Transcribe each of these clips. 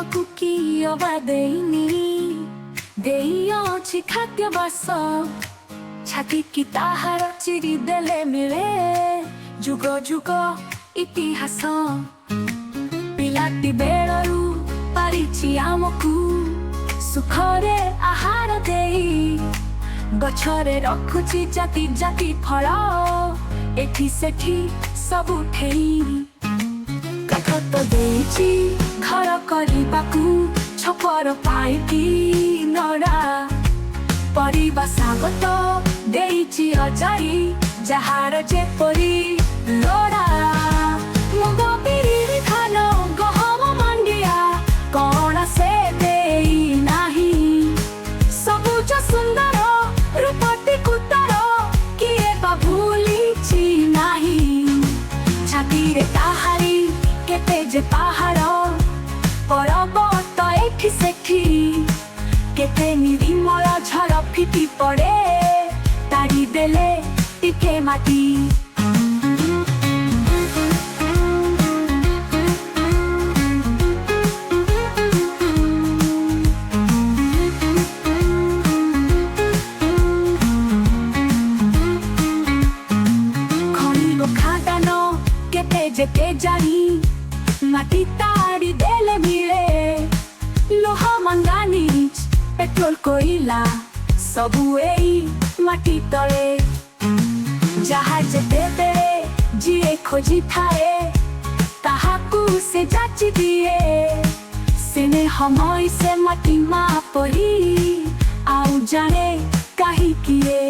ଖାଇବାକୁ କି ଅବା ଦେଇନି, ଦେଇଅଛି ଖାଦ୍ୟ ବାସ ଛାତିକି ତାହାର ଚିରି ଦେଲେ ମିଳେ ଯୁଗ ଯୁଗ ଇତିହାସ। ପିଲାଟି ବେଳରୁ ପାରିଛି ଆମକୁ ସୁଖରେ ଆହାର ଦେଇ, ଗଛରେ ରଖୁଛି ଜାତି ଜାତି ଫଳ ଏଠି ସେଠି ସବୁଠେଇ। କାଠ ତ ଦେଇଛି ଘର କରିବାକୁ, ଛପର ପାଇକି ନଡ଼ା, ପରିବା ଶାଗ ତ ଦେଇଛି ଅଜାଇ ଯାହାର ଯେପରି ଲୋଡ଼ା। ମୁଗ ବିରି ଧାନ ଗହମ ମାଣ୍ଡିଆ କଣ ସେ ଦେଇ ନାହିଁ, ସବୁଜ ସୁନ୍ଦର ରୂପଟିକୁ ତାର କିଏ ବା ଭୁଲିଛି ନାହିଁ। ଛାତିରେ ତାହାରି କେତେ ଯେ ପାହାଡ଼ ପର୍ବତ ଏଠି ସେଠି, କେତେ ନିରିମଳ ଝଡ଼ ଫିଟି ପଡ଼େ ତାଡ଼ି ଦେଲେ ଟିକେ ମାଟି। ଖଣିବ ଖାଦାନ କେତେ ଯେତେ ଜାଣି, ମାଟି ତାଡ଼ି ଦେଲେ ମିଳେ ଲୁହ ମଙ୍ଗାନିଜ পেট্রোল কইলা সবু এই মাটি তলে। যাহা যেতেবেলে যিয়ে খোঁজি থায়ে তাহাকু সে যাচি দিয়ে, সেনে সময় সে মাটি মা পৰি আউ জানে কাহি কিয়ে।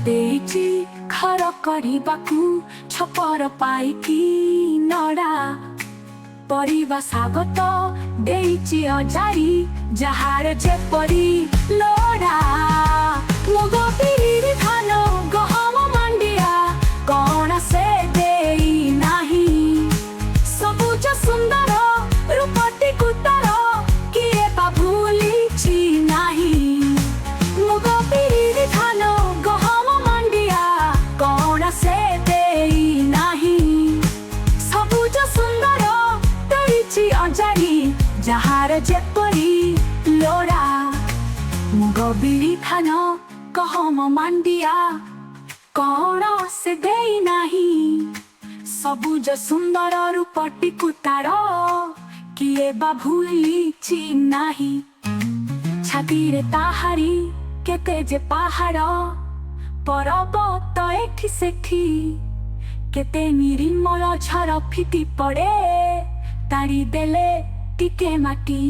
ଦେଇଛି ଘର କରିବାକୁ, ଛପର ପାଇକି ନଡ଼ା, ପରିବା ଶାଗ ତ ଦେଇଛି ଅଜାରି ଯାହାର ଯେପରି ଲୋଡ଼ା। ମୁଗ ବିରି ଧାନ ଗହମ ମାଣ୍ଡିଆ କଣ ସେ ଦେଇ ନାହିଁ, ସବୁଜ ସୁନ୍ଦର ରୂପଟିକୁ ତାର କିଏ ବା ଭୁଲିଛି ନାହିଁ। ମୁଗ ବିରି ଧାନ ସେ ଦେଇ ନାହିଁ, ସବୁଜ ସୁନ୍ଦର ଦେଇଛି ଅଜାରି ଯାହାର ଯେପରି ଲୋଡ଼ା। ମୁଗ ବିରି ଧାନ ଗହମ ମାଣ୍ଡିଆ କଣ ସେ ଦେଇ ନାହିଁ, ସବୁଜ ସୁନ୍ଦର ରୂପଟିକୁ ତାର କିଏ ବା ଭୁଲିଛି ନାହିଁ। ଛାତିରେ ତାହାରି କେତେ ଯେ ପାହାଡ଼ ପର୍ବତ ଏଠି ସେଠି, କେତେ ନିରିମଳ ଝଡ଼ ଫିଟି ପଡ଼େ ତାଡ଼ି ଦେଲେ ଟିକେ ମାଟି।